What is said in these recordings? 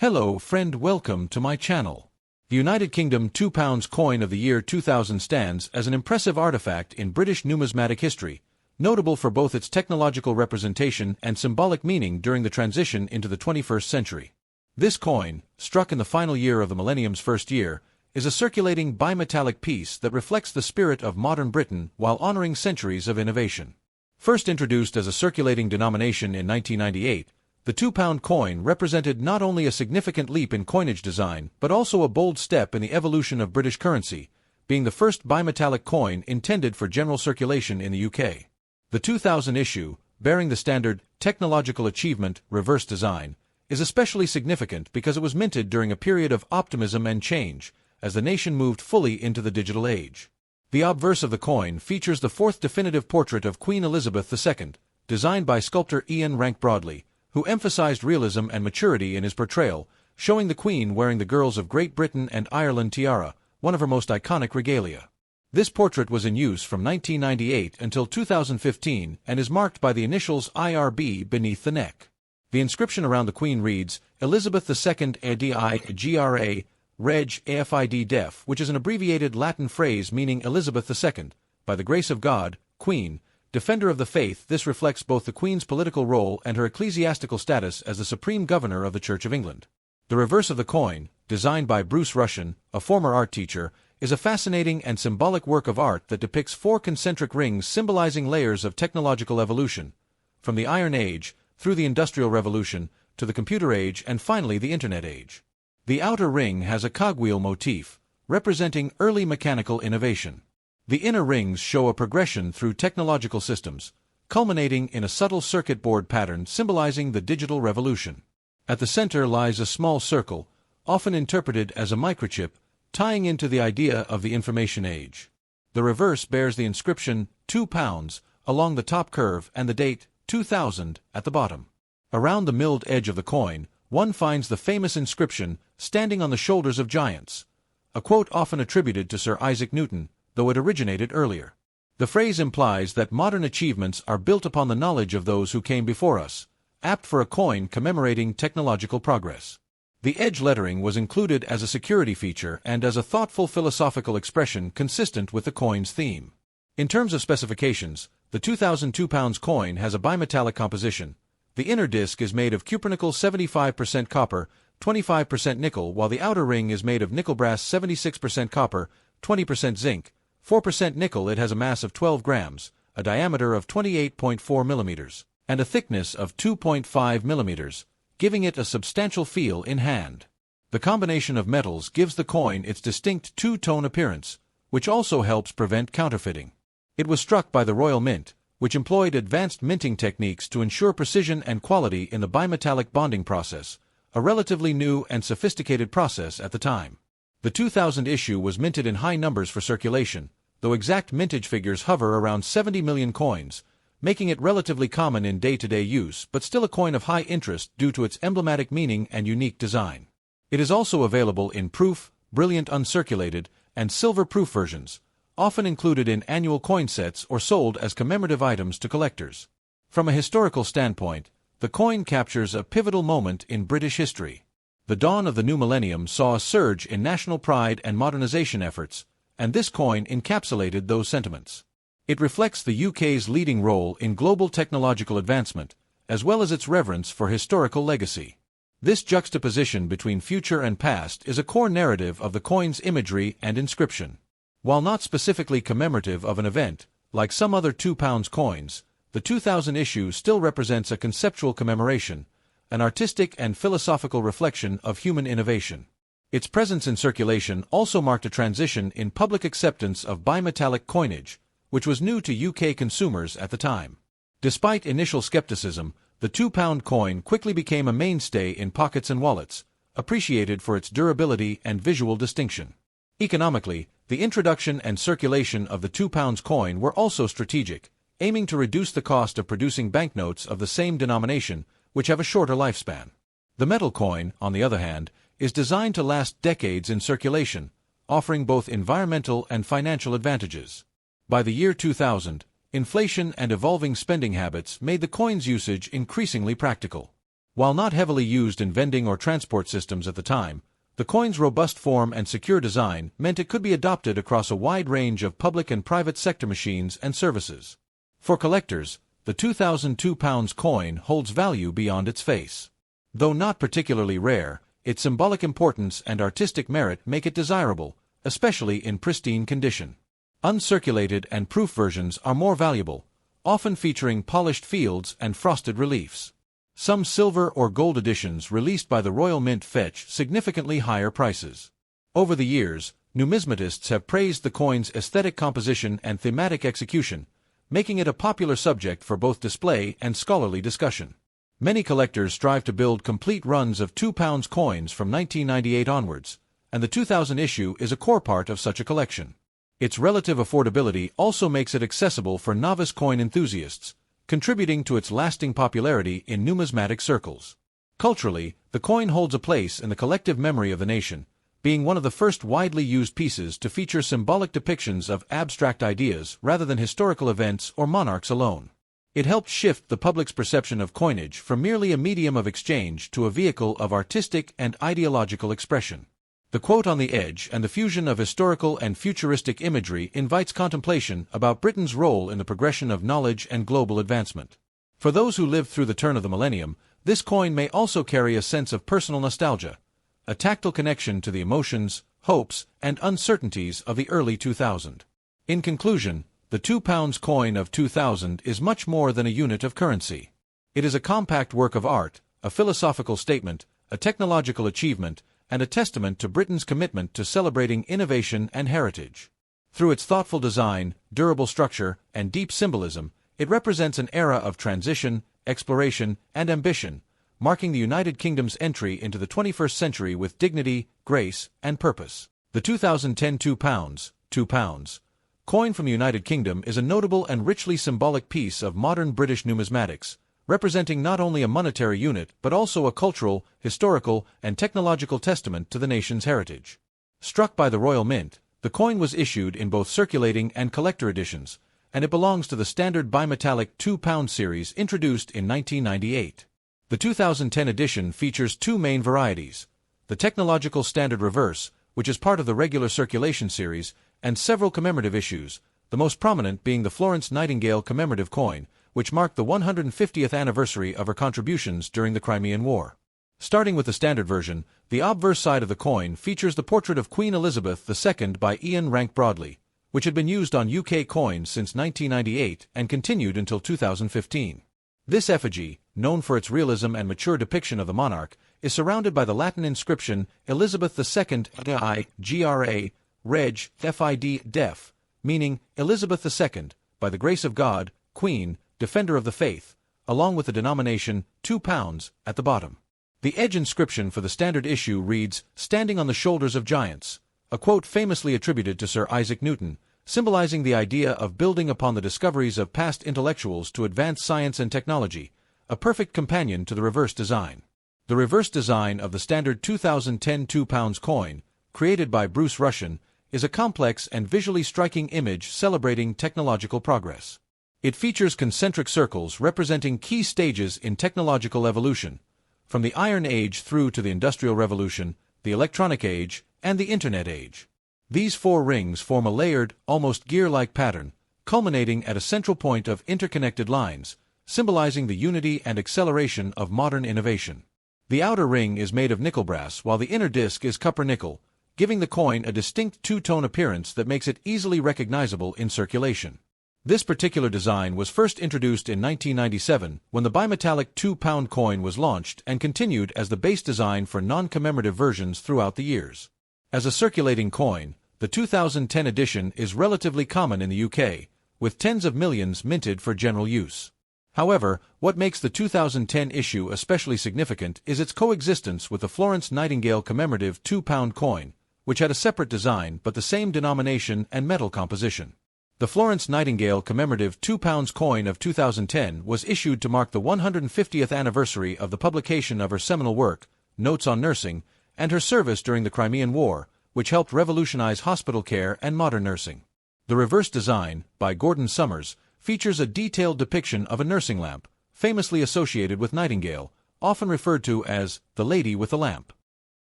Hello friend, welcome to my channel. The United Kingdom £2 coin of the year 2000 stands as an impressive artifact in British numismatic history, notable for both its technological representation and symbolic meaning during the transition into the 21st century. This coin, struck in the final year of the Millennium's first year, is a circulating bimetallic piece that reflects the spirit of modern Britain while honoring centuries of innovation. First introduced as a circulating denomination in 1998, the £2 coin represented not only a significant leap in coinage design but also a bold step in the evolution of British currency, being the first bimetallic coin intended for general circulation in the UK. The 2000 issue, bearing the standard Technological Achievement reverse design, is especially significant because it was minted during a period of optimism and change, as the nation moved fully into the digital age. The obverse of the coin features the fourth definitive portrait of Queen Elizabeth II, designed by sculptor Ian Rank-Broadley, who emphasized realism and maturity in his portrayal, showing the Queen wearing the Girls of Great Britain and Ireland tiara, one of her most iconic regalia. This portrait was in use from 1998 until 2015 and is marked by the initials IRB beneath the neck. The inscription around the Queen reads, Elizabeth II Edigra Reg AFID Def, which is an abbreviated Latin phrase meaning Elizabeth II, by the grace of God, Queen, Defender of the Faith. This reflects both the Queen's political role and her ecclesiastical status as the Supreme Governor of the Church of England. The reverse of the coin, designed by Bruce Rushen, a former art teacher, is a fascinating and symbolic work of art that depicts four concentric rings symbolizing layers of technological evolution, from the Iron Age, through the Industrial Revolution, to the Computer Age and finally the Internet Age. The outer ring has a cogwheel motif, representing early mechanical innovation. The inner rings show a progression through technological systems, culminating in a subtle circuit board pattern symbolizing the digital revolution. At the center lies a small circle, often interpreted as a microchip, tying into the idea of the information age. The reverse bears the inscription £2 along the top curve and the date 2000 at the bottom. Around the milled edge of the coin, one finds the famous inscription, standing on the shoulders of giants, a quote often attributed to Sir Isaac Newton, though it originated earlier. The phrase implies that modern achievements are built upon the knowledge of those who came before us, apt for a coin commemorating technological progress. The edge lettering was included as a security feature and as a thoughtful philosophical expression consistent with the coin's theme. In terms of specifications, the 2000 £2 coin has a bimetallic composition. The inner disc is made of cupronickel 75% copper, 25% nickel, while the outer ring is made of nickel brass 76% copper, 20% zinc, 4% nickel. It has a mass of 12 grams, a diameter of 28.4 millimeters, and a thickness of 2.5 millimeters, giving it a substantial feel in hand. The combination of metals gives the coin its distinct two-tone appearance, which also helps prevent counterfeiting. It was struck by the Royal Mint, which employed advanced minting techniques to ensure precision and quality in the bimetallic bonding process, a relatively new and sophisticated process at the time. The 2000 issue was minted in high numbers for circulation, though exact mintage figures hover around 70 million coins, making it relatively common in day-to-day use but still a coin of high interest due to its emblematic meaning and unique design. It is also available in proof, brilliant uncirculated, and silver-proof versions, often included in annual coin sets or sold as commemorative items to collectors. From a historical standpoint, the coin captures a pivotal moment in British history. The dawn of the new millennium saw a surge in national pride and modernization efforts, and this coin encapsulated those sentiments. It reflects the UK's leading role in global technological advancement, as well as its reverence for historical legacy. This juxtaposition between future and past is a core narrative of the coin's imagery and inscription. While not specifically commemorative of an event, like some other £2 coins, the 2000 issue still represents a conceptual commemoration, an artistic and philosophical reflection of human innovation. Its presence in circulation also marked a transition in public acceptance of bimetallic coinage, which was new to UK consumers at the time. Despite initial skepticism, the £2 coin quickly became a mainstay in pockets and wallets, appreciated for its durability and visual distinction. Economically, the introduction and circulation of the £2 coin were also strategic, aiming to reduce the cost of producing banknotes of the same denomination, which have a shorter lifespan. The metal coin, on the other hand, is designed to last decades in circulation, offering both environmental and financial advantages. By the year 2000, inflation and evolving spending habits made the coin's usage increasingly practical. While not heavily used in vending or transport systems at the time, the coin's robust form and secure design meant it could be adopted across a wide range of public and private sector machines and services. For collectors, the 2002 pounds coin holds value beyond its face. Though not particularly rare, its symbolic importance and artistic merit make it desirable, especially in pristine condition. Uncirculated and proof versions are more valuable, often featuring polished fields and frosted reliefs. Some silver or gold editions released by the Royal Mint fetch significantly higher prices. Over the years, numismatists have praised the coin's aesthetic composition and thematic execution, making it a popular subject for both display and scholarly discussion. Many collectors strive to build complete runs of 2 pounds coins from 1998 onwards, and the 2000 issue is a core part of such a collection. Its relative affordability also makes it accessible for novice coin enthusiasts, contributing to its lasting popularity in numismatic circles. Culturally, the coin holds a place in the collective memory of the nation, being one of the first widely used pieces to feature symbolic depictions of abstract ideas rather than historical events or monarchs alone. It helped shift the public's perception of coinage from merely a medium of exchange to a vehicle of artistic and ideological expression. The quote on the edge and the fusion of historical and futuristic imagery invites contemplation about Britain's role in the progression of knowledge and global advancement. For those who lived through the turn of the millennium, this coin may also carry a sense of personal nostalgia, a tactile connection to the emotions, hopes, and uncertainties of the early 2000s. In conclusion, the 2 pounds coin of 2000 is much more than a unit of currency. It is a compact work of art, a philosophical statement, a technological achievement, and a testament to Britain's commitment to celebrating innovation and heritage. Through its thoughtful design, durable structure, and deep symbolism, it represents an era of transition, exploration, and ambition, marking the United Kingdom's entry into the 21st century with dignity, grace, and purpose. The 2010 2 pounds coin from the United Kingdom is a notable and richly symbolic piece of modern British numismatics, representing not only a monetary unit but also a cultural, historical, and technological testament to the nation's heritage. Struck by the Royal Mint, the coin was issued in both circulating and collector editions, and it belongs to the standard bimetallic 2 pound series introduced in 1998. The 2010 edition features two main varieties: the technological standard reverse, which is part of the regular circulation series, and several commemorative issues, the most prominent being the Florence Nightingale commemorative coin, which marked the 150th anniversary of her contributions during the Crimean War. Starting with the standard version, the obverse side of the coin features the portrait of Queen Elizabeth II by Ian Rank-Broadley, which had been used on UK coins since 1998 and continued until 2015. This effigy, known for its realism and mature depiction of the monarch, is surrounded by the Latin inscription Elizabeth II I Reg Fid Def, meaning Elizabeth II, by the grace of God, Queen, Defender of the Faith, along with the denomination 2 pounds at the bottom. The edge inscription for the standard issue reads, "Standing on the shoulders of giants," a quote famously attributed to Sir Isaac Newton, symbolizing the idea of building upon the discoveries of past intellectuals to advance science and technology, a perfect companion to the reverse design. The reverse design of the standard 2010 2 pounds coin, created by Bruce Russian, is a complex and visually striking image celebrating technological progress. It features concentric circles representing key stages in technological evolution, from the Iron Age through to the Industrial Revolution, the Electronic Age, and the Internet Age. These 4 rings form a layered, almost gear-like pattern, culminating at a central point of interconnected lines, symbolizing the unity and acceleration of modern innovation. The outer ring is made of nickel brass while the inner disc is copper-nickel, giving the coin a distinct two-tone appearance that makes it easily recognizable in circulation. This particular design was first introduced in 1997 when the bimetallic 2 pound coin was launched and continued as the base design for non-commemorative versions throughout the years. As a circulating coin, the 2010 edition is relatively common in the UK, with tens of millions minted for general use. However, what makes the 2010 issue especially significant is its coexistence with the Florence Nightingale commemorative 2 pound coin, which had a separate design but the same denomination and metal composition. The Florence Nightingale commemorative 2 pounds coin of 2010 was issued to mark the 150th anniversary of the publication of her seminal work, Notes on Nursing, and her service during the Crimean War, which helped revolutionize hospital care and modern nursing. The reverse design, by Gordon Summers, features a detailed depiction of a nursing lamp, famously associated with Nightingale, often referred to as the lady with the lamp.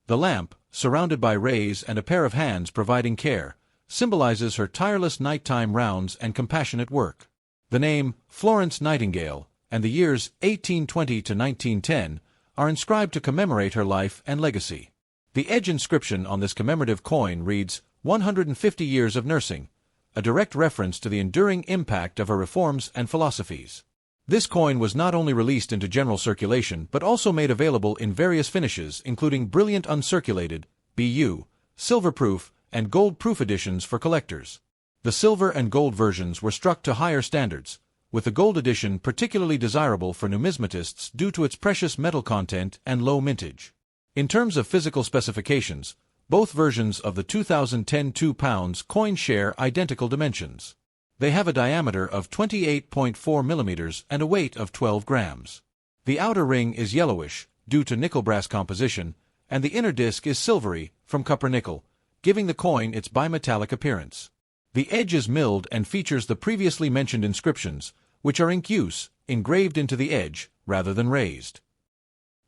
The lamp, surrounded by rays and a pair of hands providing care, symbolizes her tireless nighttime rounds and compassionate work. The name Florence Nightingale and the years 1820 to 1910 are inscribed to commemorate her life and legacy. The edge inscription on this commemorative coin reads, 150 years of nursing, a direct reference to the enduring impact of her reforms and philosophies. This coin was not only released into general circulation but also made available in various finishes including brilliant uncirculated, BU, silver-proof, and gold-proof editions for collectors. The silver and gold versions were struck to higher standards, with the gold edition particularly desirable for numismatists due to its precious metal content and low mintage. In terms of physical specifications, both versions of the 2010 £2 coin share identical dimensions. They have a diameter of 28.4 millimeters and a weight of 12 grams. The outer ring is yellowish, due to nickel-brass composition, and the inner disc is silvery, from copper-nickel, giving the coin its bimetallic appearance. The edge is milled and features the previously mentioned inscriptions, which are in use, engraved into the edge, rather than raised.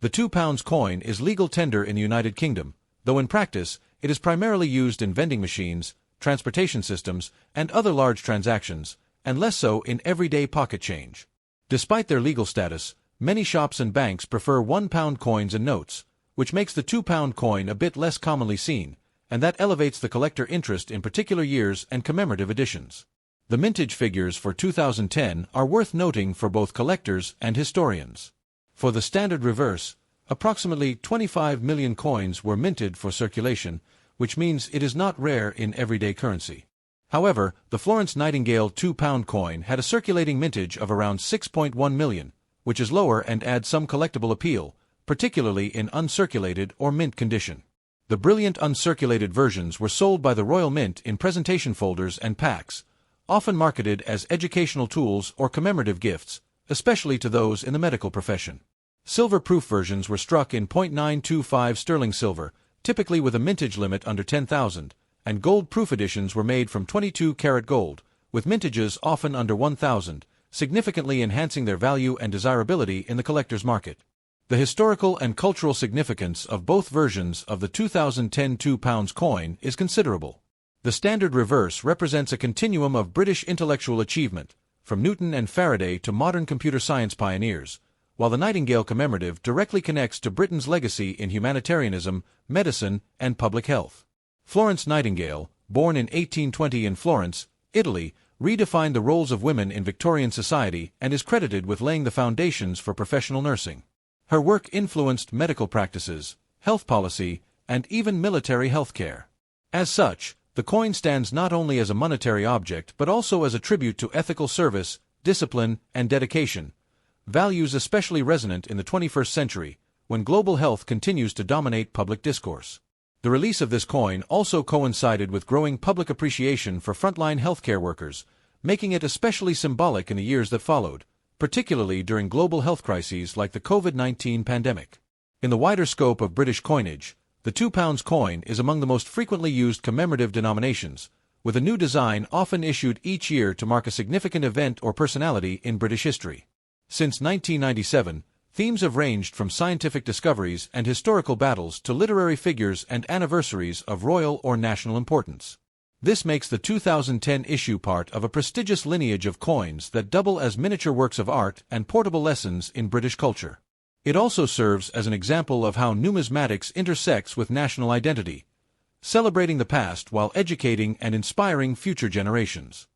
The £2 coin is legal tender in the United Kingdom, though in practice, it is primarily used in vending machines, transportation systems, and other large transactions, and less so in everyday pocket change. Despite their legal status, many shops and banks prefer £1 coins and notes, which makes the £2 coin a bit less commonly seen, and that elevates the collector interest in particular years and commemorative editions. The mintage figures for 2010 are worth noting for both collectors and historians. For the standard reverse, approximately 25 million coins were minted for circulation, which means it is not rare in everyday currency. However, the Florence Nightingale £2 coin had a circulating mintage of around 6.1 million, which is lower and adds some collectible appeal, particularly in uncirculated or mint condition. The brilliant uncirculated versions were sold by the Royal Mint in presentation folders and packs, often marketed as educational tools or commemorative gifts, especially to those in the medical profession. Silver-proof versions were struck in 0.925 sterling silver, typically with a mintage limit under 10,000, and gold-proof editions were made from 22-karat gold, with mintages often under 1,000, significantly enhancing their value and desirability in the collector's market. The historical and cultural significance of both versions of the 2010 £2 coin is considerable. The standard reverse represents a continuum of British intellectual achievement, from Newton and Faraday to modern computer science pioneers, while the Nightingale commemorative directly connects to Britain's legacy in humanitarianism, medicine, and public health. Florence Nightingale, born in 1820 in Florence, Italy, redefined the roles of women in Victorian society and is credited with laying the foundations for professional nursing. Her work influenced medical practices, health policy, and even military health care. As such, the coin stands not only as a monetary object but also as a tribute to ethical service, discipline, and dedication, values especially resonant in the 21st century, when global health continues to dominate public discourse. The release of this coin also coincided with growing public appreciation for frontline healthcare workers, making it especially symbolic in the years that followed, particularly during global health crises like the COVID-19 pandemic. In the wider scope of British coinage, the £2 coin is among the most frequently used commemorative denominations, with a new design often issued each year to mark a significant event or personality in British history. Since 1997, themes have ranged from scientific discoveries and historical battles to literary figures and anniversaries of royal or national importance. This makes the 2010 issue part of a prestigious lineage of coins that double as miniature works of art and portable lessons in British culture. It also serves as an example of how numismatics intersects with national identity, celebrating the past while educating and inspiring future generations.